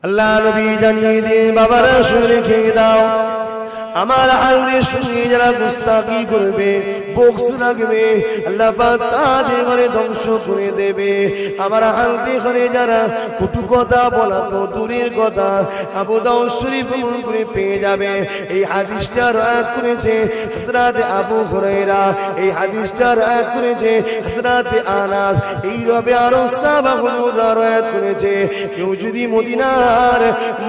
আল্লাহ নবী জানিয়ে দিয়ে বাবারা শুনে রেখে দাও, আমার হালদের সঙ্গে যারা গুস্তাখি করবে, বক্স রাখবে, আল্লাহ পাক তাদের ঘরে ধ্বংস করে দেবে। আমার হালদে ঘরে যারা কটু কথা বলা তো দূরের কথা, আবু দাউদ শরীফ ভ্রমণ করে পেয়ে যাবে। এই হাদিসটা রায়াত করেছে হযরত আবু হুরায়রা, এই হাদিসটা রায়াত করেছে হযরত আনাস, এই রবে আরো সাহাবাগণরা রায়াত করেছে। কেউ যদি মদিনার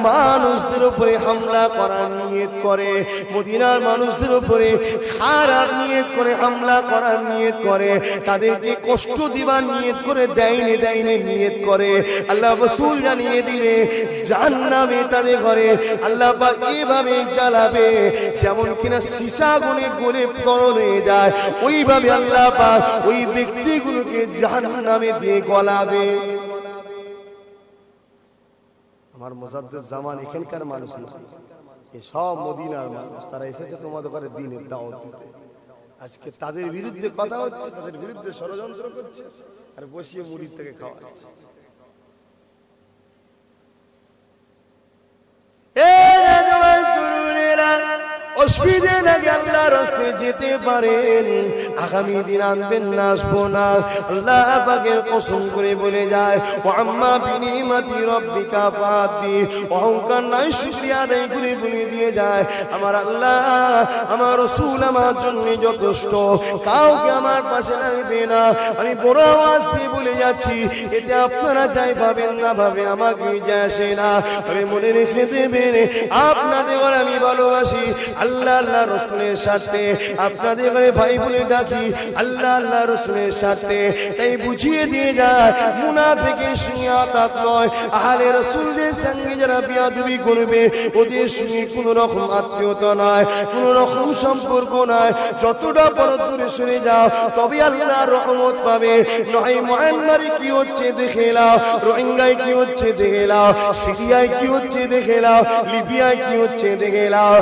মানুষদের উপরে হামলা করার নিয়ত করে, মদিনার মানুষদের উপরে খারাপ নিয়ত করে হামলা করার নিয়ত করে, তাদেরকে কষ্ট দিবার নিয়ত করে, দেয়নি নিয়ত করে, আল্লাহ রাসূল জানিয়ে দিলে জাহান্নামে তাদের ঘরে আল্লাহ পাক এইভাবে জ্বালাবে যেমন কিনা সীসা গলে গলে তরল হয়ে যায়, ওইভাবে আল্লাহ পাক ওই ব্যক্তিগুলোকে জাহান্নামে দিয়ে গলাবে। আমার মুজাদ্দিদ জামান এখানকার মানুষ না, সব মদিনার মানুষ, তারা এসেছে তোমাদের ঘরে দ্বীনের দাওয়াত দিতে। আজকে তাদের বিরুদ্ধে কথা হচ্ছে, তাদের বিরুদ্ধে ষড়যন্ত্র করছে, আর বসিয়ে মুড়ির থেকে খাওয়াচ্ছে। অসুবিধে লাগে আল্লাহর রাস্তায় যেতে পারেন, আগামী দিন আনবেন না, আসবো না। আল্লাহ পাকের কসম করে বলে যায়, ও আম্মা বিনিমাতি রব্বিকা ফাদি, অহংকার নাই শুকরিয়া আদায় করে বলে দিয়ে যায়, আমার আল্লাহ আমার রাসূল আমার জন্য যথেষ্ট, কাউকে আমার পাশে লাগবে না। আমি বড় আওয়াজ দিয়ে বলে যাচ্ছি, এতে আপনারা যাই ভাবেন না ভাবে আমাকে যায় আসে না। আমি মনে রেখে দেবেন, আপনাদের ঘরে আমি ভালোবাসি আল্লাহ আল্লাহ রাসূলের সাথে, আপনাদের ঘরে ভাই বলে ডাকি আল্লাহ আল্লাহ রাসূলের সাথে। তাই বুঝিয়ে দিয়ে যায়, মুনাফিকের সঙ্গে আতাত নয়, আহলে রাসূলদের সঙ্গে যারা বিয়াদবি করবে ওদের সঙ্গে কোনো রকম আত্মীয়তা নয়, কোনো রকম সম্পর্ক নয়। যতটা বড় দূরে সরে যাও তবে আল্লাহর রহমত পাবে। নয় মিয়ানমারে কি হচ্ছে দেখে নাও, রোহিঙ্গায় কি হচ্ছে দেখে নাও, সিরিয়ায় কি হচ্ছে দেখে নাও, লিবিয়ায় কি হচ্ছে দেখে নাও।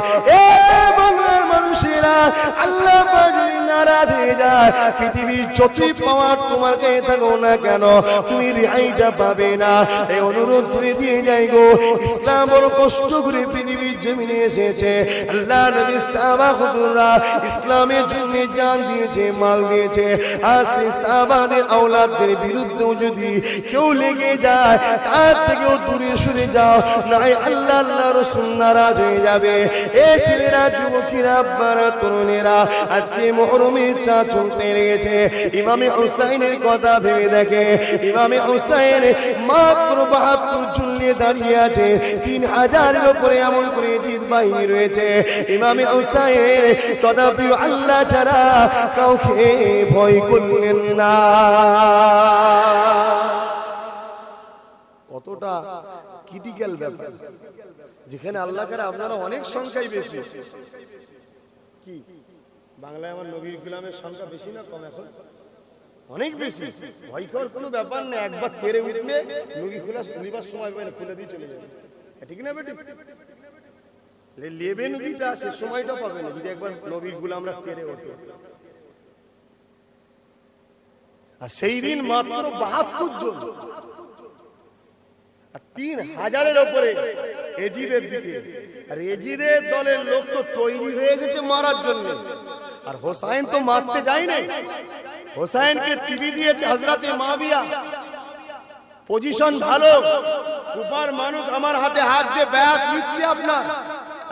বাংলার মানুষেরা আল্লাহ পাকের নারাজ হয়ে যায়, পৃথিবীর যতই পাওয়ার তোমার গায়ে থাকো না কেন তুমি রেহাইটা পাবে না। এই অনুরোধ করে দিয়ে যাই গো, ইসলাম বড় কষ্ট করে পৃথিবীর জমিনে এসেছে। আল্লাহ নবী সাহাবারা ইসলামের জন্য জান দিয়েছে, মাল দিয়েছে। আর সেই সাহাবাদের আওলাদদের বিরুদ্ধেও যদি কেউ লেগে যায়, তার থেকেও দূরে সরে যাও, নয় আল্লাহ আল্লাহ রাসূল নারাজ হয়ে যাবে। এই ছেলেরা, যুবকেরা, আপনারা তরুণেরা, আজকে মুহররমের চাঁদ চলতে লেগেছে। ইমামে হুসাইনের কথা ভেবে দেখে, ইমামে হুসাইন মাত্র ৭২ জন নিয়ে দাঁড়িয়ে আছে, ৩,০০০-এর উপরে আমল করে জিদ বাহিনী রয়েছে। ইমামে হুসাইন তথাপি আল্লাহ ছাড়া কাউকে ভয় করলেন না। কতটা ক্রিটিক্যাল ব্যাপার, যেখানে আল্লাহ করে আপনারা অনেক সংখ্যাই বেশি। কি বাংলায় আমার নবীর গোলামের সংখ্যা বেশি না কম? এখন অনেক বেশি। ভয় করার কোনো ব্যাপার নেই, একবার তেরে উঠলে নবী খোলা নিবার সময় পাবে না, খুলে দিয়ে চলে যাবে। ঠিক না বেটি? লেবে নবীটা আছে, সময়টা পাবে না যদি একবার নবীর গোলামরা তেরে ওঠে। আর সেই দিন মাত্র ৭২ জন, ৩,০০০-এর উপরে এজিদের দিকে। আর এজিদের দলের লোক তো তৈরি হয়ে গেছে মারার জন্য। আর হোসাইন তো মারতে যায় নাই, হোসাইনকে চিঠি দিয়েছে হযরতে মুয়াবিয়া। পজিশন ভালো, কুফার মানুষ আমার হাতে হাত দিয়ে বায়াত নিচ্ছে, আপনার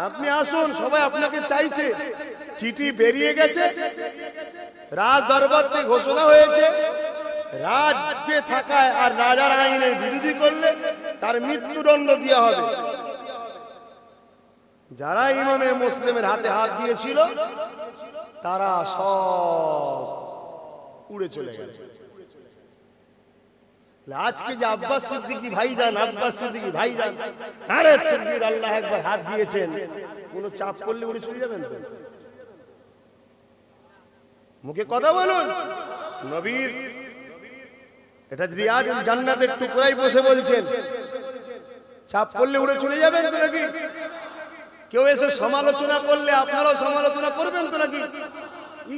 আপনি আসুন, সবাই আপনাকে চাইছে। চিঠি বেরিয়ে গেছে, রাজ দরবার থেকে ঘোষণা হয়েছে, রাজ্যে থাকায় আর রাজার আইনের বিরোধী করলে তার মৃত্যুদণ্ড দেওয়া হবে। যারা ইমামে মুসলিমের হাতে হাত দিয়েছিল তারা সব উড়ে চলে গেল। আজকে যে আব্বাস সিদ্দিকী ভাইজান, আব্বাস সিদ্দিকী ভাইজান, আরে তাকবীর, আল্লাহ একবার হাত দিয়েছেন, কোন চাপ করলে উড়ে চলে যাবেন তো? মুখে কথা বলুন। নবীর এটা রিয়াজ জান্নাতের টুকরাই বসে বলছেন, চাপ করলে উড়ে চলে যাবেন তো নাকি? কেউ এসে সমালোচনা করলে আপনারাও সমালোচনা করবেন তো নাকি?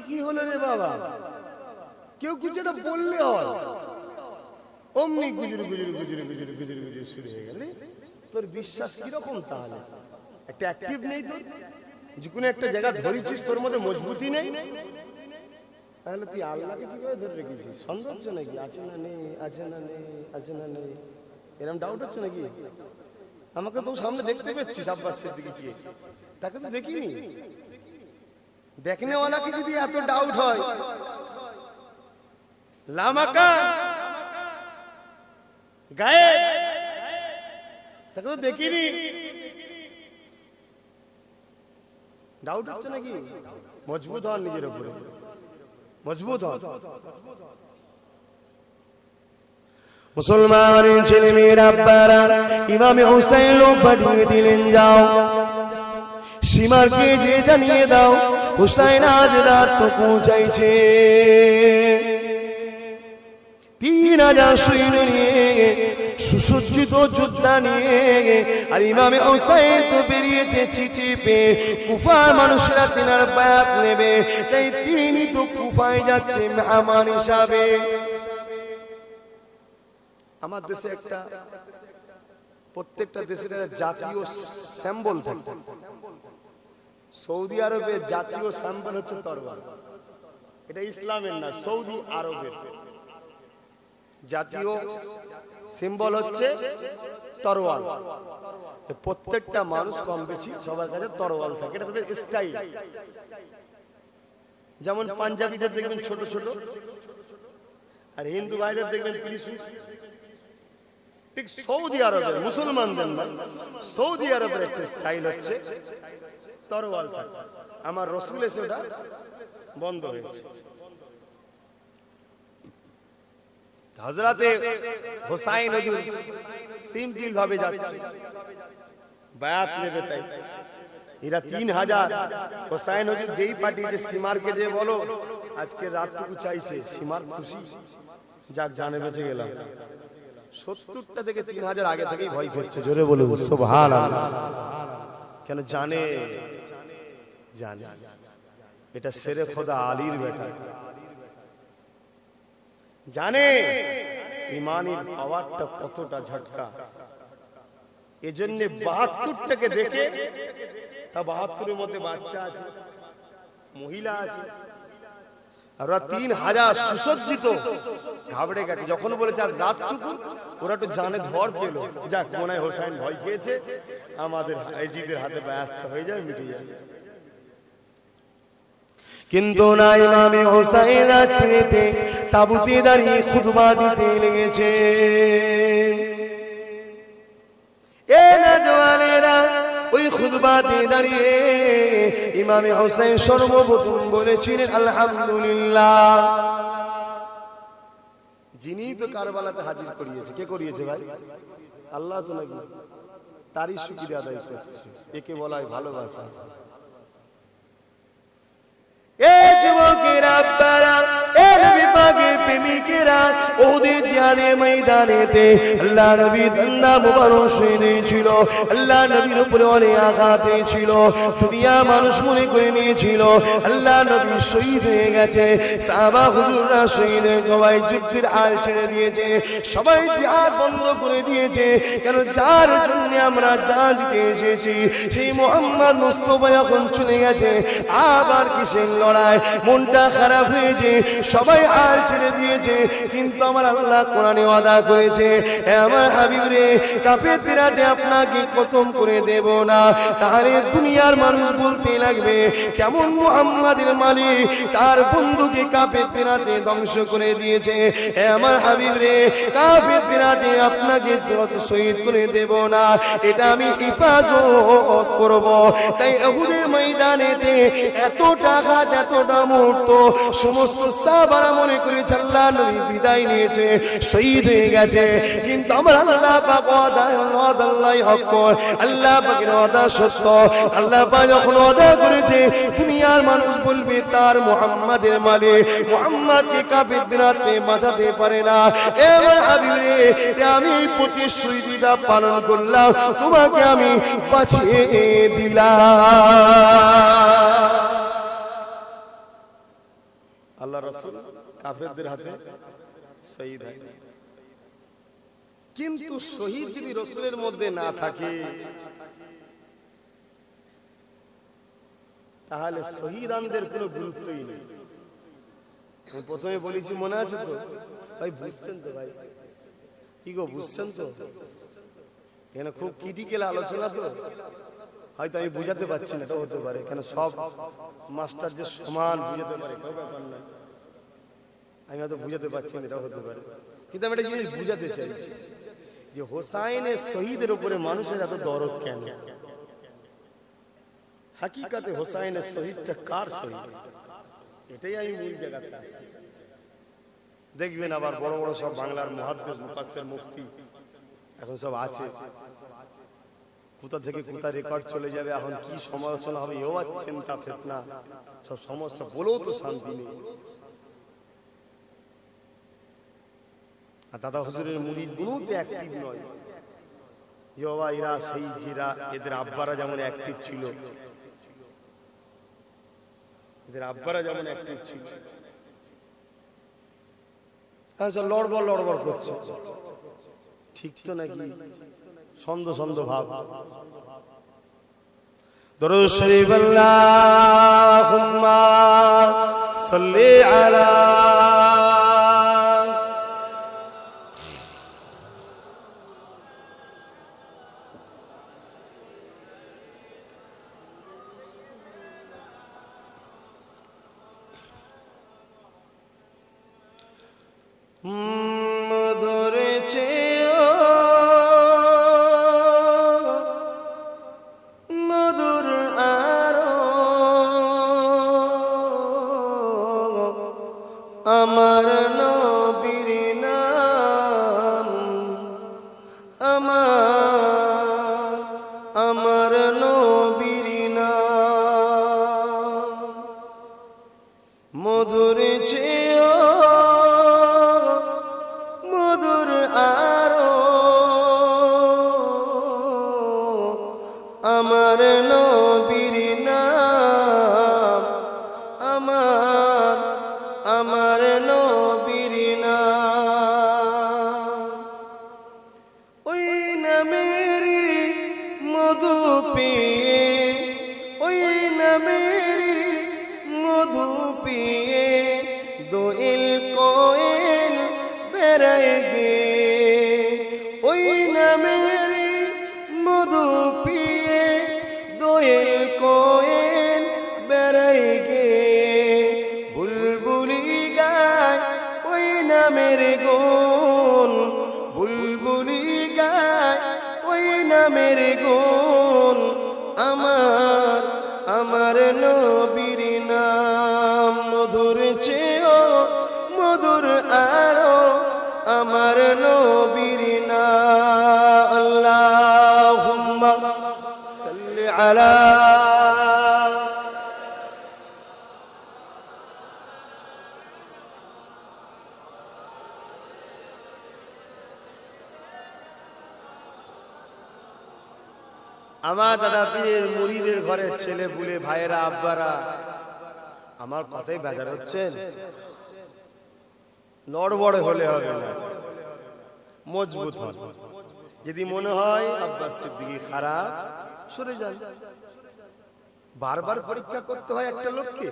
কি হলো রে বাবা, কেউ কিছু একটা বললে হয় অমনি গুজুর গুজুর গুজুর গুজুর গুজুর গুজুর শুরু হয়ে গেল। তোর বিশ্বাস কিরকম তাহলে? একটা অ্যাক্টিভ নেই তোর, যে কোনো একটা জায়গা ধরেছিস, তোর মধ্যে মজবুতি নেই, তাহলে তুই আল্লাহকে কি করে ধরে রেখেছিস? সন্দেহ হচ্ছে নাকি? আছে না নেই, আছে না নেই, আছে না নেই, এরকম ডাউট হচ্ছে নাকি? আমাকে তো সামনে দেখতে পাচ্ছিস আব্বাস সিদ্দিকী কি, তাকে তো দেখিনি। দেখনেওয়ালাকে যদি এত ডাউট হয়, লামাকা গায়ে তাকে তো দেখিনি, ডাউট হচ্ছে নাকি? মজবুত হন নিজের উপরে, মজবুত হন। মুসলমানের ছেলে মেয়েরা আব্বারা ইমামে হুসাইন লোক পাঠিয়ে দিলেন, যাও সীমারকে যে জানিয়ে দাও হুসাইন আজ রাত তো পৌঁছাইছে। 3000 সৈন্য নিয়ে, সুসজ্জিত যোদ্ধা নিয়ে, আর ইমামে হুসাইন তো বেরিয়েছে চিঠি পেয়ে কুফার মানুষেরা তিনার বায়াত নেবে, তাই তিনি তো কুফায় যাচ্ছে মেহমান হিসাবে। আমার দেশে একটা, প্রত্যেকটা দেশের জাতীয় সিম্বল থাকে। সৌদি আরবের জাতীয় সিম্বল হচ্ছে তরবার। এটা ইসলামের না, সৌদি আরবের জাতীয় সিম্বল হচ্ছে তরোয়াল। প্রত্যেকটা মানুষ কম বেশি সবার কাছে তরোয়াল থাকে, এটা তাদের স্টাইল। যেমন পাঞ্জাবিদের দেখবেন ছোট ছোট, আর হিন্দু ভাইদের দেখবেন ত্রিশূল। ঠিক সৌদি আরবের মুসলমানদের না, সৌদি আরবের একটা স্টাইল হচ্ছে তরোয়াল থাকে। আমার রসুল এসে ওটা বন্ধ হয়েছে। হযরতে হুসাইন হুজুর সিম্পল ভাবে যাচ্ছে, বায়াত নেবে, তাই এরা 3000 হুসাইন হুজুর যেই পাঠিয়েছে সীমারকে যে বলো আজকে রাতটুকু চাইছে, সীমার খুশি, যাক জানে বেঁচে গেলাম। 70টা থেকে 3000 আগে থেকেই ভয় করছে, জোরে বলুন সুবহানাল্লাহ। কেন? জানে জানে এটা শেরে খোদা আলীর বেটা, জানে ইমানের পাওয়ারটা কতটা ঝটকা। এজন্য 72টাকে দেখে, তা 72-এর মধ্যে বাচ্চা আছে, মহিলা আছে, ওরা 3000 সুসজ্জিত, ঘাবড়ে গেছে। যখন বলেছে আর রাতটুকু, ওরা একটু জানে ধর পেল, যাক মনে হয় হোসাইন ভয় খেয়েছে, আমাদের এজিদের হাতে বায়াত হয়ে যায়, মিটে যায়। কিন্তু না, ইমামে হুসাইন রাত্রিতে তাবুতে দাঁড়িয়ে খুতবা দিতে লেগেছে। এ নওজওয়ানেরা, ওই খুতবাতে দাঁড়িয়ে ইমামে হুসাইন সর্বপ্রথম বলেছিলেন আলহামদুলিল্লাহ। যিনি তো কারবালাতে হাজির করিয়েছে, কে করিয়েছে ভাই? আল্লাহ তো নাকি? তারই শুকরিয়া আদায় করছে, একে বলা হয় ভালোবাসা। এ যুবকেরা, আব্বারা, এ নবী পাকের প্রেমিকেরা, ওদের জিহাদের ময়দানেতে আল্লাহ নবী দন্দা মুবারক শহীদ ছিল, আল্লাহ নবীর উপরে অনেক আঘাত ছিল। দুনিয়া মানুষ মনে করে নিয়েছিল আল্লাহ নবী শহীদ হয়ে গেছে, সাহাবা হুজুররা শহীদ হয়ে সবাই যুদ্ধের আল ছেড়ে দিয়েছে, সবাই জিহাদ বন্ধ করে দিয়েছে। কেন? যার জন্য আমরা জান দিতে এসেছি, সেই মুহাম্মদ মুস্তাফা এখন চলে গেছে, আবার কিসের লড়াই? মনটা খারাপ হয়েছে, সবাই আল ছেড়ে দিয়েছে, কিন্তু আমার আল্লাহ কোরআনে ওয়াদা করেছে, আমার হাবিব রে, কাফেরদেরকে আপনাকে খতম করে দেব না। তাহলে দুনিয়ার মানুষ বলতে লাগবে কেমন মুহাম্মাদের মালিক তার বন্ধুকে কাফেরদেরকে ধ্বংস করে দিয়েছে। আমার হাবিব রে, কাফেরদেরকে আপনাকে যত শহীদ করে দেব না, এটা আমি হিফাজত করব। তাই উহুদের ময়দানেতে এত টাকা, এতটা মুহূর্ত সমস্ত সাহাবারা মনে করেছে আল্লাহ নবী বিদায় নিয়েছে, শহীদ হয়ে গেছে। কিন্তু আমার আল্লাহ পাক ওয়াদা, আল্লাহ হক, আল্লাহ পাকের ওয়াদা সত্য। আল্লাহ পাক যখন ওয়াদা করেছে, দুনিয়ার মানুষ বলবে তার মুহাম্মাদের মালিক, মুহাম্মাদকে কাফেরদেরকে বাঁচাতে পারে না। এবার হাবিব রে, আমি প্রতিশ্রুতিটা পালন করলাম, তোমাকে আমি বাঁচিয়ে দিলাম। আল্লাহ রাসূল কাফেরদের হাতে শহীদ হয়। কিন্তু শহীদ যদি রসুলের মধ্যে না থাকে তাহলে শহীদানদের কোনো গুরুত্বই নেই। আমি প্রথমে বলেছি, মনে আছে তো ভাই? বুঝছেন তো ভাই? কি গো, বুঝছেন তো? এখানে খুব ক্রিটিক্যাল আলোচনা তো, হয়তো আমি বুঝাতে পারছি না, এটা হতে পারে। কেন সব মাস্টার যে সমান বুঝাতে পারে কেউ ব্যাপার না, আমি হয়তো বুঝাতে পারছি না, এটা হতে পারে। কিন্তু আমি একটা জিনিস বুঝাতে চাইছি যে হোসাইনের শহীদের উপরে মানুষের এত দরদ কেন? হাকিকাতে হোসাইনের শহীদটা কার শহীদ, এটাই আমি মূল জায়গাতে আসতে চাই। দেখবেন আবার বড় বড় সব বাংলার মুহাদ্দিস মুফাসসির মুফতি এখন সব আছে, কোথা থেকে কোথা রেকর্ড চলে যাবে, এখন কি সমালোচনা হবে, এও চিন্তা ফিতনা, সব সমস্যা, বলেও তো শান্তি নেই। আর দাদা হুজুরের মুরিদ গুলোতে অ্যাক্টিভ নয় যে বাবা এরা সেই জিরা, এদের আব্বারা যেমন অ্যাক্টিভ ছিল, এদের আব্বারা যেমন অ্যাক্টিভ ছিল, লড়বড় লড়বড় করছে, ঠিক তো নাকি? ছন্দ ছন্দ ভাব। দরুদ শরীফ আল্লাহুম্মা সাল্লি আলা ধরেছে মধুর আরো আমার নবীর নাম, আমার নবীর নাম মধুর চেয়ে মধুর আরো আমার নবীর নাম, আমার নবীর নাম। ওই নামেরই মধু পেয়ে, ওই নামেরই মধু পেয়ে দোয়েল কোয়েল বেড়ায় গে, ওই নামেরই মধু পিয়ে দোয়েল কোয়েল বেড়ায় গে, বুলবুলি গায় ওই নামের গুণ, বুলবুলি গায় ওই নামের গুণ, আমার নবীর নাম মধুর চেয়েও মধুর আরো আমার নবীর নাম। আল্লাহুম্মা সাল্লি আলা আমার দাদা পীরের মুরিদের ঘরের ছেলে বুলে ভাইয়েরা আব্বারা, আমার কথাই বেজার হচ্ছেন? নড়বড় হলে হবে না, মজবুত হন। যদি মনে হয় আব্বাস সিদ্দিকী খারাপ, সরে যান। বারবার পরীক্ষা করতে হয় একটা লোককে?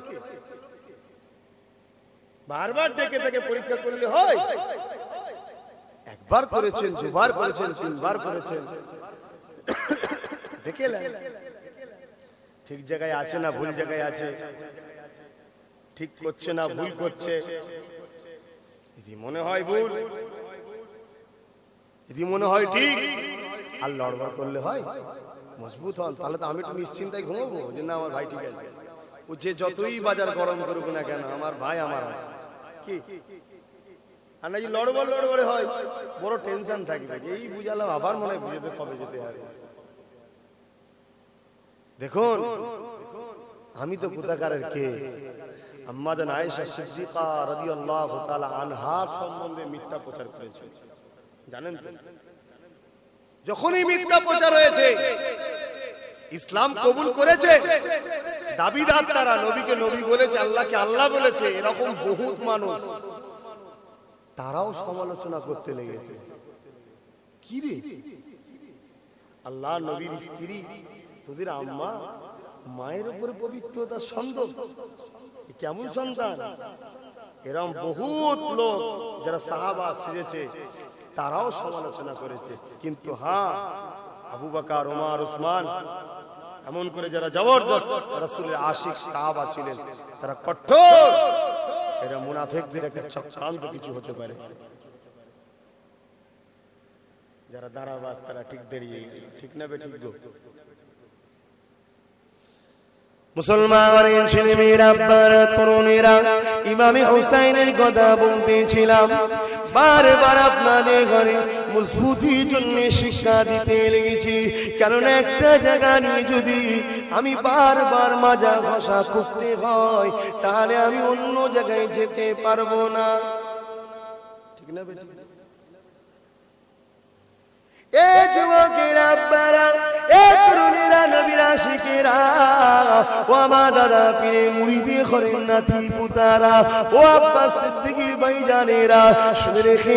বারবার ডেকে ডেকে পরীক্ষা করলে হয়? একবার করেছেন, দুবার করেছেন, তিনবার করেছেন, দেখে ঠিক জায়গায় আছে না ভুল জায়গায় আছে, ঠিক করছে না ভুল করছে। যদি মনে হয় ভুল, যদি মনে হয় ঠিক, আর লড়বড় করলে হয়? মজবুত হন, তাহলে তো আমি একটু নিশ্চিন্তায় ঘুমাবো যে না আমার ভাই ঠিক আছে। ও যে যতই বাজার গরম করুক না কেন, আমার ভাই আমার আছে। কি আর না, লড়বড় হয়, বড় টেনশন থাকবে, এই বুঝালাম আবার মনে হয় বুঝাতে কবে যেতে হবে। দেখুন আমি তো কোথাকারের কে? আম্মা জান আয়েশা সিদ্দিকা রাদিয়াল্লাহু তাআলা আনহা সম্বন্ধে মিথ্যা প্রচার করেছে, জানেন তো? যখনই মিথ্যা প্রচার হয়েছে, ইসলাম কবুল করেছে দাবিদার তারা, নবীকে নবী বলেছে, আল্লাহকে আল্লাহ বলেছে, এরকম বহুত মানুষ, তারাও সমালোচনা করতে লেগেছে। কি রে আল্লাহ নবীর স্ত্রী তোদের আম্মা মায়ের উপরে পবিত্রতার সন্দেহ কেমন সন্তান এরকম বহুত লোক যারা সাহাবা সেজেছে তারাও সমালোচনা করেছে কিন্তু হ্যাঁ আবু বকর ওমর উসমান এমন করে যারা জবরদস্ত রাসূলের আশিক সাহাবা ছিলেন তারা কঠোর এরা মুনাফিকদের একটা চক্রান্ত কিছু হতে পারে যারা দাঁড়াবাদ তারা ঠিক দাঁড়িয়ে ঠিক না বে ঠিক গো মুসলমানের ছেলেমেয়েরা আব্বারা তরুণেরা ইমামে হুসাইনের কথা বলতেছিলাম বারবার আপনাদের ঘরে মজবুতির জন্য শিক্ষা দিতে লেগেছি কারণ একটা জায়গা নিয়ে যদি আমি বারবার মাজা ঘষা করতে হয় তাহলে আমি অন্য জায়গায় যেতে পারবো না ঠিক না বেটি এ যুবকেরা আব্বারা এ তরুণেরা নবীর আশিকেরা ও আমার দাদা পীরে মুরিদে করেন নাতি পুতারা ও আব্বাস সিদ্দিকী ভাইজানেরা শুনে রেখে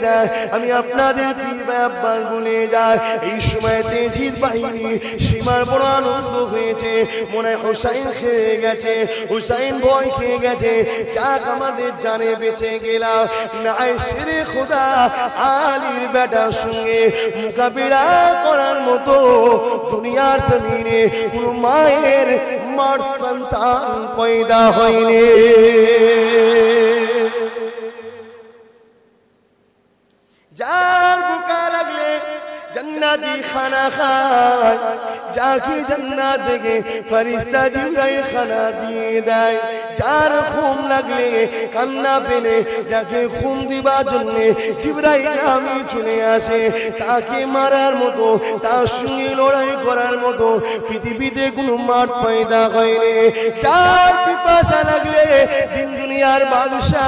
দেয় আমি আপনাদের পীর ভাই আব্বাস বলে যাই এই সময়তে জিদ বাহিনী সীমার বড় আনন্দ হয়েছে মনে হুসাইন খেয়ে গেছে হুসাইন ভয় খেয়ে গেছে যাক আমাদের জানে বেঁচে গেলাম না শেরে খোদা আলীর বেটা মোকাবিলা করার মতো দুনিয়ার জমিনে কোন মায়ের মার সন্তান পয়দা হয়নি যার বুকা লাগলে জান্নাতি খানা খায় যাকে জান্নাত থেকে ফেরেশতা জিবরাইল খানা দিয়ে দেয় যার ঘুম লাগলে কান্না পেলে যাকে ঘুম দিবার জন্য জিবরাইল আমি চলে আসে তাকে মারার মতো তার সঙ্গে লড়াই করার মতো পৃথিবীতে কোনো মাঠ পয়দা হয়নি যার পিপাসা লাগলে দিন দুনিয়ার বাদশা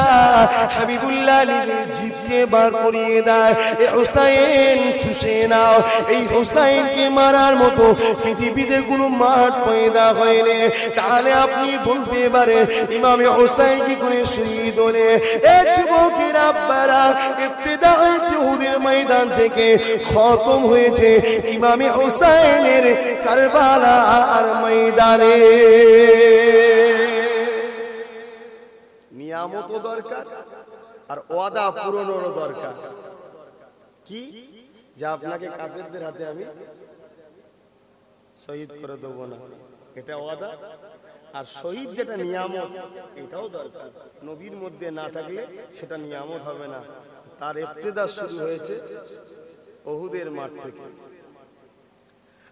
হাবিবুল্লাহ আলীকে জিভকে বার করিয়ে দেয় এ হুসাইন চুষে নাও এই হুসাইনকে মারার মতো পৃথিবীতে কোনো মাঠ পয়দা হয়নি তাহলে আপনি বলতে পারেন ইমামে হুসাইন কি করে শহীদ হলে এ যুবকের আব্বারা ইবতিদায়ে উহুদের ময়দান থেকে খতম হয়েছে ইমামে হুসাইনের কারবালার ময়দানে নিয়ামতও দরকার আর ওয়াদা পূরণেরও দরকার কি যে আপনাকে কাফেরদের হাতে আমি শহীদ করে দেবো না এটা ওয়াদা আর শহীদ যেটা নিয়ামত এটাও দরকার নবীর মধ্যে না থাকলে সেটা নিয়ামত হবে না তার ইবতিদা শুরু হয়েছে উহুদের মাঠ থেকে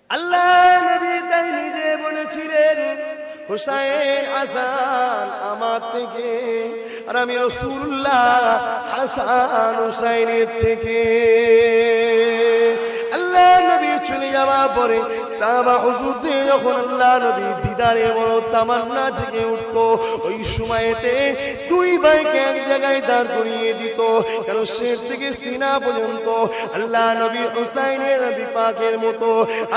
আল্লাহ নবী তাই নিজে বলেছিলেন হুসাইন হাসান আমার থেকে আর আমি রাসূলুল্লাহ হাসান হুসাইনের থেকে আল্লাহ নবী চলে যাওয়ার পরে সাহাবা হুজুরদের যখন আল্লাহ নবী দিদারে বড় তামান্না জেগে উঠতো ওই সময়তে দুই ভাইকে এক জায়গায় দাঁড় করিয়ে দিত কারণ শেষ থেকে সিনা পর্যন্ত আল্লাহ নবী হুসাইনের নবী পাকের মতো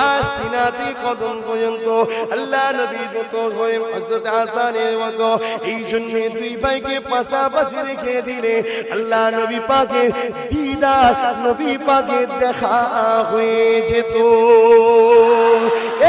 আর সিনাতি কদম পর্যন্ত আল্লাহ নবী যত হয়ে হযরত হাসানের মতো এই জন্য দুই ভাইকে পাশাপাশি রেখে দিলে আল্লাহ নবী পাকের দিদার নবী পাকের দেখা হয়ে যেত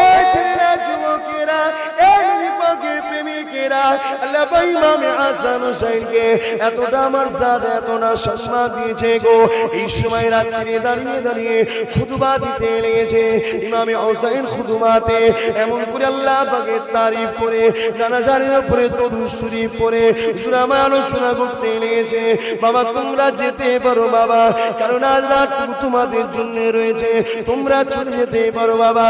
এই ছেলেরা যুবকেরা এই নবী পাকের প্রেমিকেরা আল্লাহ ভাই ইমামে হাসান হুসাইনকে এতটা মর্যাদা এতটা সম্মান দিয়েছে গো এই সময় রাত্রে দাঁড়িয়ে দাঁড়িয়ে খুতবা দিতে লেগেছে ইমামে হুসাইন খুতবাতে এমন করে আল্লাহ পাকের তারিফ করে জানাজার উপরে দরুদ শরীফ পড়ে সূরা আলোচনা করতে লেগেছে বাবা তোমরা যেতে পারো বাবা কারণ আজ রাত তোমাদের জন্য রয়েছে তোমরা চলে যেতে পারো বাবা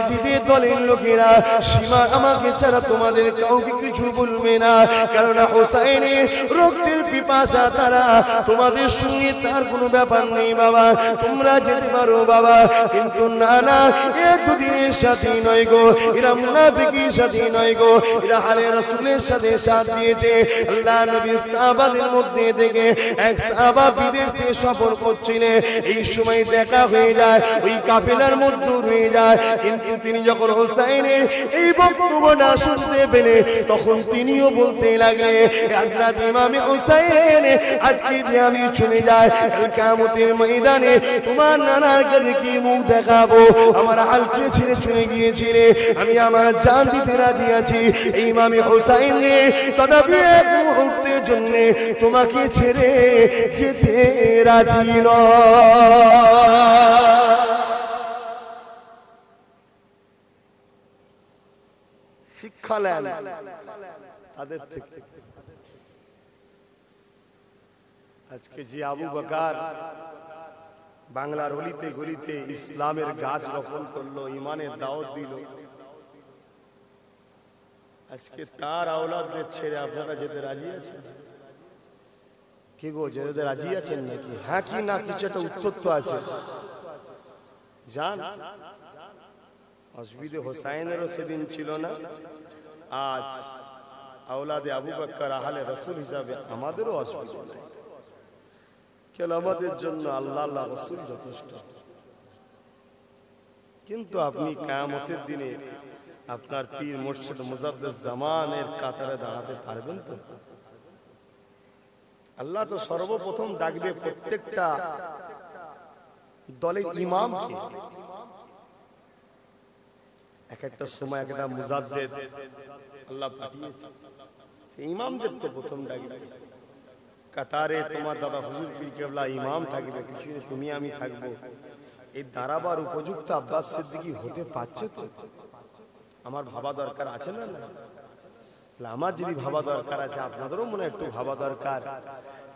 জিদের দলের লোকেরা সীমা আমাকে ছাড়া তোমাদের কাউকে কিছু বলবে না কারণ হুসাইনের রক্তের পিপাসা তারা তোমাদের সঙ্গে তার কোনো ব্যাপার নেই বাবা তোমরা যেতে পারো বাবা কিন্তু না না এ দুদিনের সাথে নয় গো এরা মুনাফিকের সাথে নয় গো এরা আলে রাসূলের সাথে সাথ দিয়েছে আল্লাহ নবী সাহাবাদের মধ্যে থেকে এক সাহাবা বিদেশ থেকে সফর করছিলেন এই সময় দেখা হয়ে যায় ওই কাফেলার মধ্যে রয়ে যায় কিন্তু তিনি যখন হুসাইনের এই বক্তব্যটা শুনতে পেলে তখন তিনিও বলতে লাগলে হযরত ইমাম হুসাইন আজকে যে আমি চলে যাই কাল কিয়ামতের ময়দানে তোমার নানার কাছে কি মুখ দেখাবো আমার আলকে ছেড়ে চলে গিয়েছিলে আমি আমার জান দিতে রাজি আছি ইমাম হুসাইন রে তথাপি এক মুহূর্তের জন্য তোমাকে ছেড়ে যেতে রাজি নয় শিক্ষা নেন তাদের থেকে আজকে যে আবু বকর বাংলার অলিতে গলিতে ইসলামের গাছ রোপণ করলো ইমানের দাওয়াত দিল আজকে তার আওলাদদের ছেড়ে আপনারা যেতে রাজি আছেন কি গো যেতে রাজি আছেন নাকি হ্যাঁ কি না কিছু একটা উত্তর তো আছে জান অসবিদে হোসাইনেরও সেদিন ছিল না আজ আওলাদে আবু বকর আহলে রাসূল হিসাবে আমাদেরও অসুবিধা নাই কেন আমাদের জন্য আল্লাহ আল্লাহ রাসূল যথেষ্ট কিন্তু আপনি কিয়ামতের দিনে আপনার পীর মুর্শিদ মুজাদ্দিদ জামানের কাতারে দাঁড়াতে পারবেন তো আল্লাহ তো সর্বপ্রথম ডাকবে প্রত্যেকটা দলের ইমামকে এক একটা সময় একটা মুজাদ্দিদ আল্লাহ পাঠিয়েছে সেই ইমামদের তো প্রথম ডাকবে কাতারে তোমার দাদা হুজুর পীর কেবলা ইমাম থাকবে পিছনে তুমি আমি থাকবো এই দাঁড়াবার উপযুক্ত আব্বাস সিদ্দিকী হতে পারছে তো আমার ভাবা দরকার আছে না আমার যদি ভাবা দরকার আছে আপনাদেরও মনে একটু ভাবা দরকার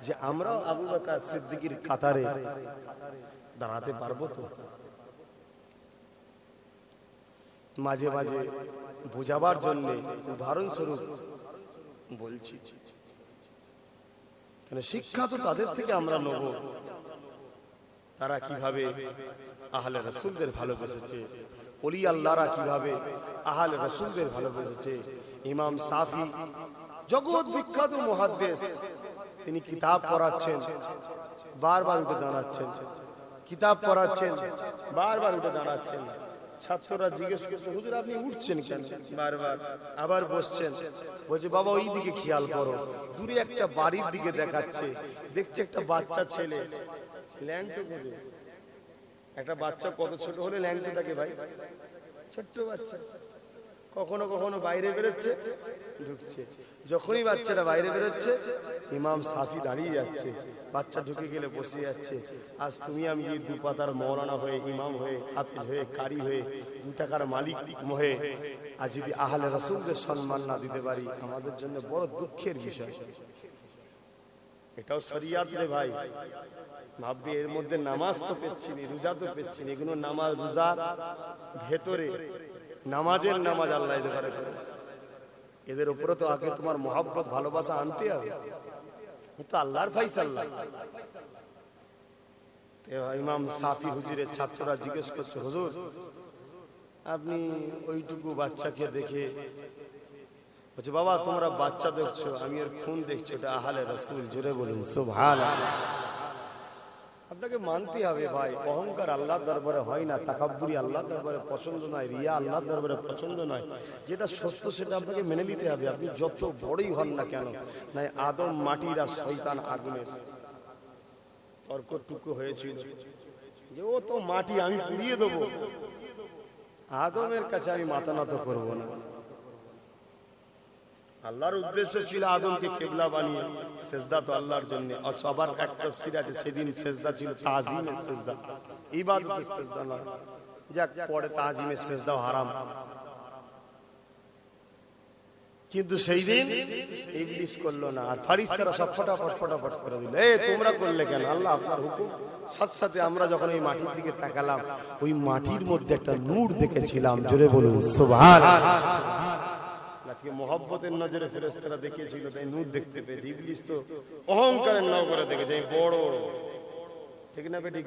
যে আমরাও আবু বকর সিদ্দিকীর কাতারে দাঁড়াতে পারবো তো মাঝে মাঝে বোঝাবার জন্য উদাহরণস্বরূপ বলছি কেন শিক্ষা তো তাদের থেকে আমরা নেব তারা কিভাবে আহলে রাসূলদের ভালোবেসেছে ওলি আল্লাহরা কিভাবে আহলে রাসূলদের ভালোবেসেছে ইমাম সাফি জগৎ বিখ্যাত মুহাদ্দিস তিনি কিতাব পড়াচ্ছেন বারবার উঠে দাঁড়াচ্ছেন কিতাব পড়াচ্ছেন বারবার উঠে দাঁড়াচ্ছেন ছাত্ররা জিজ্ঞেস করছে হুজুর আপনি উঠছেন কেন বারবার আবার বসছেন বলছে বাবা ওই দিকে খেয়াল করো দূরে একটা বাড়ির দিকে দেখাচ্ছে দেখছে একটা বাচ্চা ছেলে ল্যান্ডে দেবে একটা বাচ্চা কত ছোট হলে ল্যান্ডে থাকে ভাই ছোট্ট বাচ্চা কখনো কখনো বাইরে বেরোচ্ছে ঢুকছে যখনই বাচ্চাটা বাইরে বেরোচ্ছে ইমাম সাফি দাঁড়িয়ে যাচ্ছে বাচ্চা ঢুকে গেলে বসে যাচ্ছে আজ তুমি আমি যে দু পাতার মৌলানা হয়ে ইমাম হয়ে হাফেজ হয়ে কারি হয়ে 2 টাকার মালিক হয়ে আজ যদি আহলে রাসূলদের সম্মান না দিতে পারি আমাদের জন্য বড় দুঃখের বিষয় এটাও শরিয়াত রে ভাই ভাববে এর মধ্যে নামাজ তো পেচ্ছি না রোজা তো পেচ্ছি না এগুলো নামাজ রোজা ভেতরে নামাজের নামাজ আল্লাহ এদের করেছে এদের উপরে তো আগে তোমার মহব্বত ভালোবাসা আনতে হবে তো আল্লাহর ফায়সালা ইমাম সাফি হুজুরের ছাত্ররা জিজ্ঞেস করছে হুজুর আপনি ওইটুকু বাচ্চাকে দেখে বলছে বাবা তোমরা বাচ্চা দেখছো আমি এর খুন দেখছি এটা আহলে রাসূল জোরে বলুন সুবহানাল্লাহ আপনাকে মানতে হবে ভাই অহংকার আল্লাহর দরবারে হয় না তাকাব্বুরি আল্লাহর দরবারে পছন্দ নয় রিয়া আল্লাহর দরবারে পছন্দ নয় যেটা সত্য সেটা আপনাকে মেনে নিতে হবে আপনি যত বড়ই হন না কেন না আদম মাটির আর শয়তান আগুনের তর্কটুকু হয়েছিল যে ও তো মাটি আমি পুড়িয়ে দেবো আদমের কাছে আমি মাথা নত করব না আল্লাহর উদ্দেশ্য ছিল আদমকে কিবলা বানিয়ে সিজদা তো আল্লাহর জন্য আর সবার এক তাফসীর আছে সেদিন সিজদা ছিল তাজিমের সিজদা ইবাদতের সিজদা না যাক পরে তাজিমের সিজদা হারাম কিন্তু সেই দিন ইবলিস করলো না আর ফেরেশতারা সব ফটাফট করে দিল এই তোমরা করলে কেন আল্লাহ আপনার হুকুম সাথে সাথে আমরা যখন এই মাটির দিকে তাকালাম ওই মাটির মধ্যে একটা নূর দেখেছিলাম জোরে বলুন সুবহানাল্লাহ আজকে মোহাব্বতের নজরে ফেরেশতারা দেখিয়েছিল তাই নূর দেখতে পেয়েছে ইবলিস তো অহংকারের নজরে দেখেছে বড় ঠিক না বে ঠিক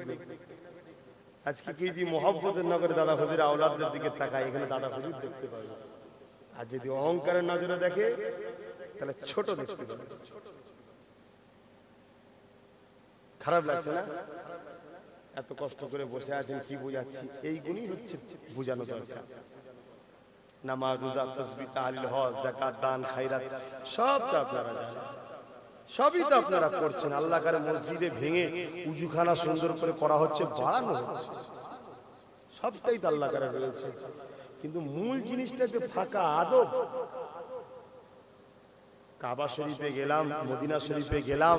আজকে কি দি মোহাব্বতের নজরে দাদা হুজুর আওলাদদের দিকে তাকায় এখানে দাদা হুজুর দেখতে পাবে আর যদি অহংকারের নজরে দেখে তাহলে ছোট দেখতে পাবে খারাপ লাগছে না এত কষ্ট করে বসে আছেন কি বোঝাচ্ছি এই গুণই হচ্ছে বোঝানো দরকার নামাজ, রোজা, তাসবিহ, তাহলিল, হজ, যাকাত, দান, খায়রাত সব তো আপনারা জানেন, সবই তো আপনারা করছেন। আল্লাহ কারে মসজিদে ভেঙে উজুখানা সুন্দর করে করা হচ্ছে, বাড়ানো হচ্ছে, সবটাই তো আল্লাহ কারে রয়েছে। কিন্তু মূল জিনিসটাতে ফাঁকা আদব। কাবা শরীফে গেলাম, মদিনা শরীফে গেলাম,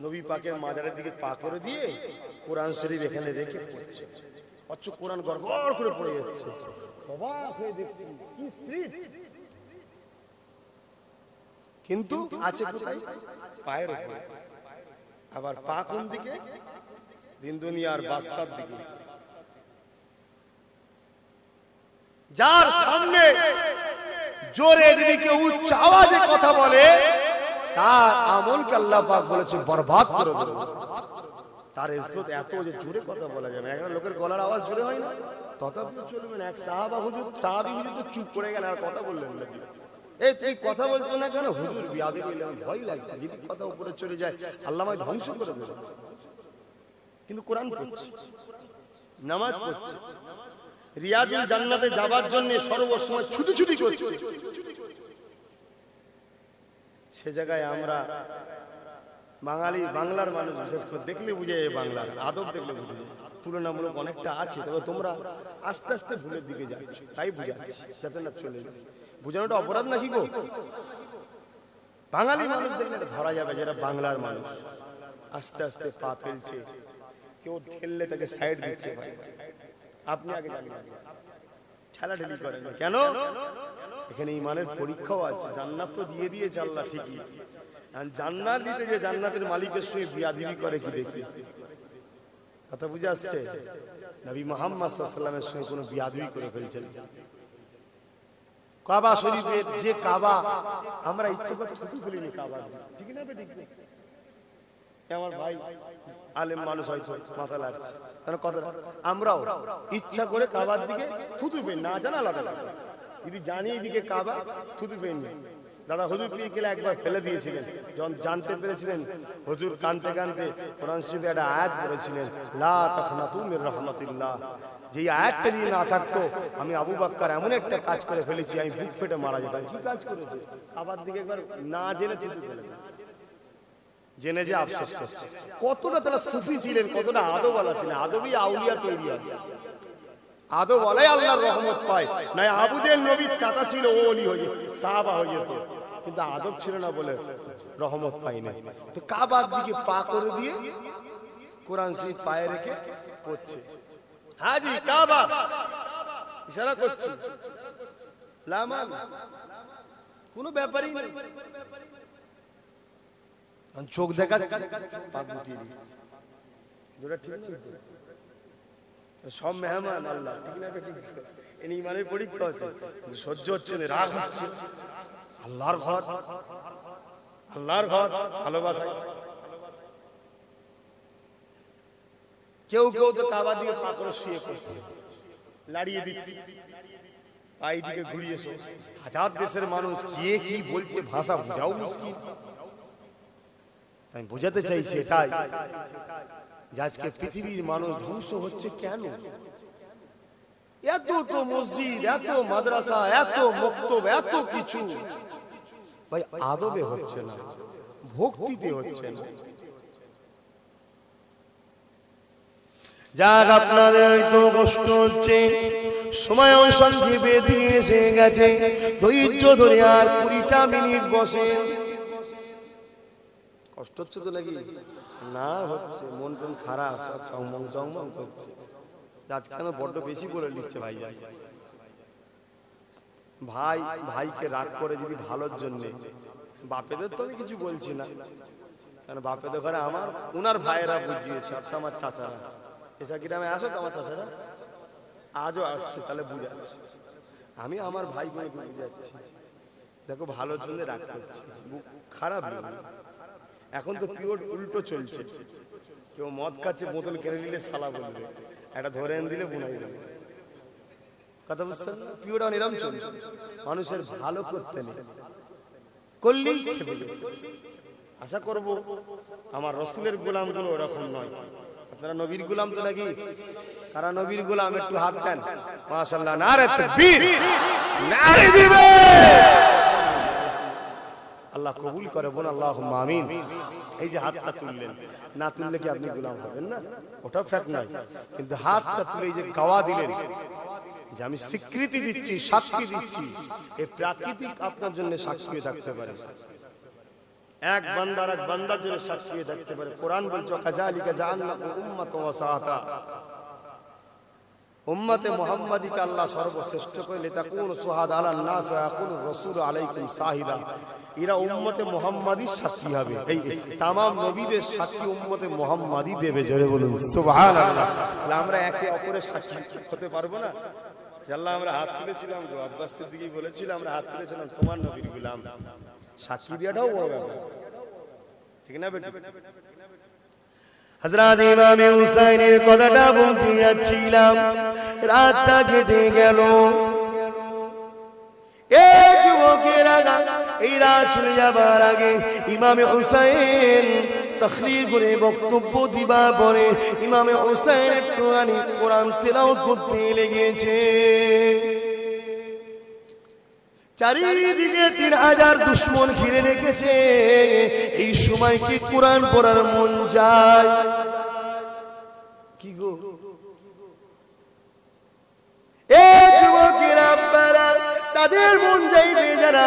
নবী পাকের মাজারের দিকে পা করে দিয়ে কোরআন শরীফ এখানে রেখে পড়ছে, অথচ কোরআন গড়গড় করে পড়ে যাচ্ছে। অবাক হয়ে দেখছি কি স্পিড, কিন্তু আছে কোথায়? পায়ের উপরে। আবার পা কোন দিকে? দিন দুনিয়ার বাদশার দিকে। যার সামনে জোরে যদি কেউ উচ্চ আওয়াজে কথা বলে, তার আমলকে আল্লাহ পাক বলেছে বরবাদ করে দেবে। তার ইজ্জত এত যে জোরে কথা বলা যাবে না। একটা লোকের গলার আওয়াজ জোরে হয় না, তথাপি চলবে না। এক সাহাবী হুজুর তো চুপ করে গেলেন, আর কথা বললেন না। এই তুই কথা বলছো না কেন? হুজুর বিয়াদবি করলে আমার ভয় লাগছে, যদি কথা উপরে চলে যায় আল্লাহ আমায় ধ্বংস করে দেবে। কিন্তু কোরআন পড়ছে, নামাজ পড়ছে, রিয়াজুল জান্নাতে যাবার জন্য সর্বসময় ছুটি করছে। সে জায়গায় আমরা বাঙালি, বাংলার মানুষ বিশেষ করে দেখলে বুঝে যায়, বাংলার আদব দেখলে বুঝে যায় তুলনামূলক অনেকটা আছে। তবে তোমরা আস্তে আস্তে ভুলের দিকে যাচ্ছ, তাই বুঝাচ্ছি যাতে না চলে যায়। বুঝানোটা অপরাধ নাকি গো? বাঙালি মানুষ দেখলে ধরা যাবে যারা বাংলার মানুষ। আস্তে আস্তে পা ফেলছে, কেউ ঠেললে তাকে সাইড দিচ্ছে। আপনি আগে জানেন, ঠেলাঠেলি করেন কেন? এখানে ইমানের পরীক্ষাও আছে। জান্নাত তো দিয়ে দিয়েছে আল্লাহ ঠিকই, জান্নাত দিতে যে জান্নাতের মালিকের সঙ্গে বিয়াদবি করে কি দেখি। কথা বুঝে আসছে? নবী মুহাম্মদ সাল্লাল্লাহু আলাইহি ওয়াসাল্লামের সঙ্গে কোনো বিয়াদবি করে ফেলছেন। কাবা শরীফের যে কাবা, আমরা ইচ্ছে করে থুতু ফেলিনি কাবা, ঠিক না? ঠিক আমার ভাই আলেম মানুষ হয়তো মাথা লাগছে, কারণ কথা আমরাও ইচ্ছা করে কাবার দিকে থুতু ফেলি না, জানা আলাদা। যদি জানি এদিকে কাবা, থুতু ফেলি। দাদা হুজুর পীর গেলে একবার ফেলে দিয়েছিলেন, যখন জানতে পেরেছিলেন হুজুর কানতে কানতে কোরআন শরীফে একটা আয়াত পড়েছিলেন, লা তাখনাতু মির রাহমাতিল্লাহ। যে আয়াতটা যদি না থাকতো, আমি আবু বকর এমন একটা কাজ করে ফেলেছি, আমি বুক ফেটে মারা যেতাম। কি কাজ করেছে? কাবার দিকে একবার না জেনে থুতু ফেলে, জেনে যে আফসোস করছে। কতটা তারা সুফি ছিলেন, কতটা আদবওয়ালা ছিলেন। আদবই আউলিয়া তৈরি হয়, আদবওয়ালাই আল্লাহর রহমত পায়। না আবু জেহেল নবীর চাচা ছিল, ও ওলি হয়ে যেত, সাহাবা হয়ে যেত, কিন্তু আদব ছিল না বলে রহমত পাই না। তো কাবার দিকে পা করে দিয়ে কোরআন শরীফ পায়ে রেখে পড়ছে। হাজি কাবা ইশারা করছে, লামান কোনো ব্যাপারই নেই। চোখ দেখাচ্ছে, পা গুটিয়ে দিচ্ছে। সব মেহমান আল্লাহ, ঠিক না? ঠিক এনে ইমানের পরীক্ষা হচ্ছে, সহ্য হচ্ছে না, রাগ হচ্ছে। আল্লাহর ঘর, আল্লাহর ঘর, ভালোবাসা। কেউ কেউ তো কাবা দিয়ে পা করে শুয়ে পড়ছে, লাড়িয়ে দিচ্ছে, পাই দিকে ঘুরিয়ে। হাজার দেশের মানুষ কে কি বলছে, ভাষা বোঝাও মুশকিল। তাই বোঝাতে চাইছি এটাই, যে আজকে পৃথিবীর মানুষ ধ্বংস হচ্ছে কেন? এত তো মসজিদ, এত মাদ্রাসা, এত মক্তব, এত কিছু, ভাই আদবে হচ্ছে না, ভক্তিতে হচ্ছে না। যাক, আপনাদের হয়তো কষ্ট হচ্ছে, সময় সংক্ষেপে দিয়ে এসে গেছে, ধৈর্য ধরে আর 20টা মিনিট বসে। কষ্ট হচ্ছে তো নাকি? না হচ্ছে, মন টন খারাপ, সব চমং চমং করছে। আজকে কেন বড্ড বেশি বলে নিচ্ছে ভাই। ভাই ভাইকে রাগ করে যদি ভালোর জন্য, বাপেদের তো আমি কিছু বলছি না, কারণ বাপেদের ঘরে আমার ওনার ভাইয়েরা বুঝিয়েছে, অর্থাৎ আমার চাচারা। এসা গ্রামে আসো তো আমার চাচারা, আজও আসছে, তাহলে বুঝাচ্ছি। আমি আমার ভাইকে বুঝাচ্ছি, দেখো ভালোর জন্য রাগ করছি, খারাপ। এখন তো পিওর উল্টো চলছে, কেউ মদ খাচ্ছে, বোতল কেড়ে নিলে সালা বলবে, একটা ধরে এনে দিলে বুনাই বলবে। কথা বুঝছেন? পিওর এরকম চলছে, মানুষের ভালো করতে নেই, করলেই খেপে যাবে। আশা করব আমার রসুলের গোলামগুলো ওরকম নয়। আপনারা নবীর গোলাম তো নাকি? কারা নবীর গোলাম একটু হাত দেন মাশাআল্লাহ নারে তাকবীর নারে দিবে আল্লাহ কবুল করে বল আল্লাহুম্মা আমিন এই যে হাতটা তুললেন না তুললে কি আপনি গোলাম হবেন না ওটা ফ্যাক্ট নয় কিন্তু হাতটা তুলে এই যে গাওয়া দিলেন যে আমি স্বীকৃতি দিচ্ছি সাক্ষী দিচ্ছি এই প্রাকৃতিক আপনার জন্য সাক্ষী হয়ে থাকতে পারে এক বান্দার এক বান্দার জন্য সাক্ষী হয়ে থাকতে পারে কোরআন বলছে কাযালিকা জাআলনাকুম উম্মাতান ওয়াসাতা উম্মতে মুহাম্মাদিকে আল্লাহ সর্বশ্রেষ্ঠ করে লিতাকুনু শুহাদা আলান নাস ওয়া ইয়াকুনু রাসূলু আলাইকুম শাহিদা এরা উম্মতে মুহাম্মাদির সাক্ষী হবে এই तमाम নবীদের সাক্ষী উম্মতে মুহাম্মাদি দেবে জোরে বলুন সুবহানাল্লাহ তাহলে আমরা একে অপরের সাক্ষী হতে পারবো না আল্লাহ আমরা হাত তুলেছিলাম গো আব্বাস সিদ্দিকী বলেছিল আমরা হাত তুলেছিলাম তোমার নবীর গোলাম সাক্ষী দেওয়াটাও বড় ব্যাপার ঠিক না বেটা হযরত ইমাম হুসাইনের কথাটা বলতে যাচ্ছিলাম রাতটা কেটে গেল এই যুবকেরা এই রাত চলে যাবার আগে ইমাম হুসাইন তাকরীর করে বক্তব্য দিবা পরে ইমাম হুসাইন একটুখানি কোরআন তেলাওয়াত করতে লেগেছে চারিদিকে 3000 দুশমন ঘিরে রেখেছে এই সময় কি কোরআন পড়ার মন যায় কি গো এই যুবকেরা আপনারা তাদের মন যাইবে যারা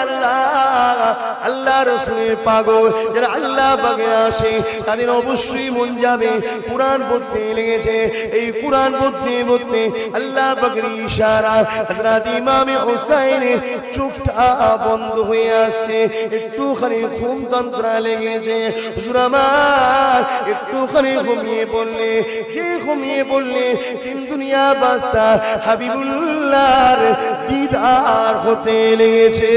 আল্লাহ রাসূলের পাগল যারা আল্লাহ পাকে আসে তাদের অবশ্যই মন যাবে কোরআন পড়তে লেগেছে এই কোরআন পড়তে পড়তে আল্লাহ পাকের ইশারা হযরত ইমাম হুসাইনের চোখটা বন্ধ হয়ে আসছে একটুখানি ঘুম তন্ত্রা লেগেছে হুজুর আমার একটুখানি ঘুমিয়ে পড়লে যে ঘুমিয়ে পড়লে তিন দুনিয়া বাদশা হাবিবুল্লাহর দিদার হতে লেগেছে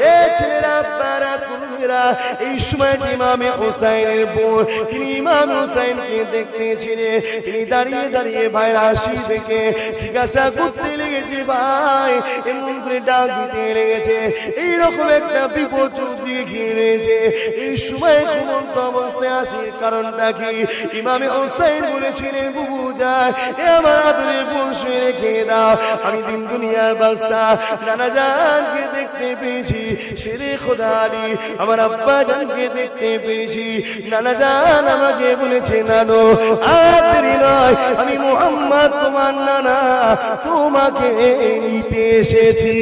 এ ছেলেরা আপনারা তোমরা এই সময় ইমাম হুসাইনের বোন তিনি ইমাম হুসাইনকে দেখতে ছিলে তিনি দাঁড়িয়ে দাঁড়িয়ে ভাইয়ের হাসি দেখে জিজ্ঞাসা করতে লেগেছে ভাই এমন করে ডাক দিতে লেগেছে এইরকম একটা বিপদ যদি ঘিরেছে এই সময় ঘুমন্ত অবস্থায় আসে কারণটা কি ইমাম হুসাইন বলেছিলেন বুবু যায় এ আমার আদরের বোন শুয়ে রেখে দাও আমি দিন দুনিয়ার বাদশা নানা জানকে দেখতে পেয়েছি শেরে খোদা আলী আমার আব্বা জানকে দেখতে পেয়েছি নানা জান আমাকে বলেছে নানো আর দেরি নয় আমি মুহাম্মদ তোমার নানা তোমাকে নিতে এসেছি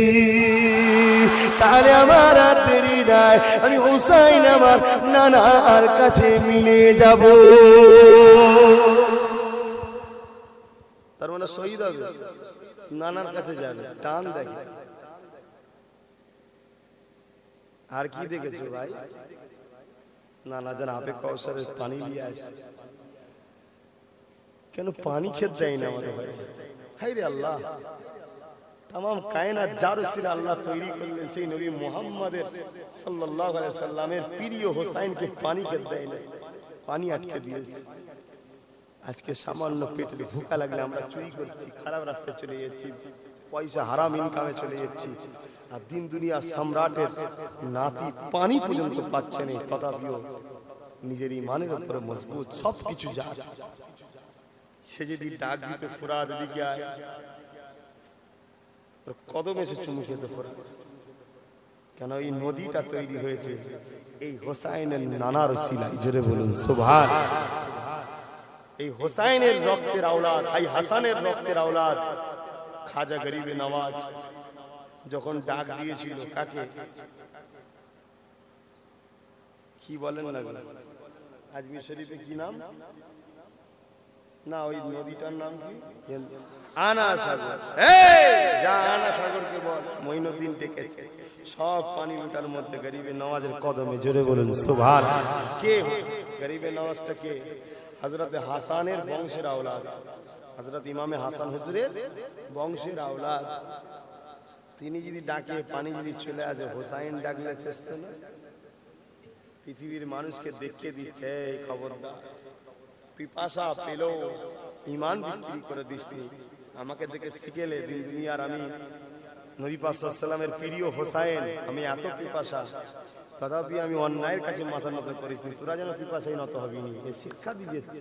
তাহলে আমার আর দেরি নাই আমি হুসাইন আমার নানার কাছে মিলে যাব তার মানে শহীদ হবে নানার কাছে যাবে টান দেখে আর কি দেখেছো ভাই নানা জান আপে কৌশলের পানি নিয়ে আসছে কেন পানি খেতে দেয় না আমাদের ভাই হায় রে আল্লাহ तमाम কায়নাত যার উসিলে আল্লাহ তৈরি করলেন সেই নবী মুহাম্মদের সাল্লাল্লাহু আলাইহি সাল্লামের প্রিয় হোসাইনকে পানি খেতে দেয় না পানি আটকে দিয়েছে আজকে সামান্য পেটের ভুকা লাগলে আমরা চুরি করছি খারাপ রাস্তায় চলে যাচ্ছি পয়সা হারাম ইনকামে চলে যাচ্ছি আর দিন দুনিয়া সম্রাটের নাতি পানি পর্যন্ত পাচ্ছে না তথাপিও নিজের ঈমানের উপরে মজবুত সবকিছু যা সে যদি ডাক দিতে ফুরাত দিকে আয় কদমে সে চুমু খেতে ফুরাত কেন এই নদীটা তৈরি হয়েছে এই হোসাইনের নানার উসিলায় জোরে বলুন সুবহান এই হোসাইনের রক্তের আওলাদ এই হাসানের রক্তের আওলাদ খাজা গরিবে নওয়াজ যখন ডাক দিয়েছিল কাকে কি বলেন না আজমির শরীফে কি নাম না ওই নদীটার নাম কি আনা সাগর যা আনা সাগরকে বল মঈনুদ্দিন ডেকেছে সব পানি লুটার মধ্যে গরিবে নওয়াজের কদমে জোরে বলুন সুবহান কে গরিবে নওয়াজটা কে হযরত হাসানের বংশের আওলাদ হযরত ইমামে হাসান হুজুরের বংশের আওলাদ তিনি যদি ডাকে পানি যদি চলে আসে হোসাইন ডাকলে চেষ্টা না পৃথিবীর মানুষকে দেখিয়ে দিচ্ছে এই খবরদার পিপাসা পেল ঈমান বিক্রি করে দিসনি আমাকে দেখে শিখেলে দিন দুনিয়ার আমি নবী পাক সাল্লাল্লাহু আলাইহি ওয়াসাল্লামের প্রিয় হোসাইন আমি এত পিপাসা তথাপি আমি অন্যায়ের কাছে মাথা নত করিসনি তোরা যেন পিপাসায় নত হবি নি এই শিক্ষা দিয়েছে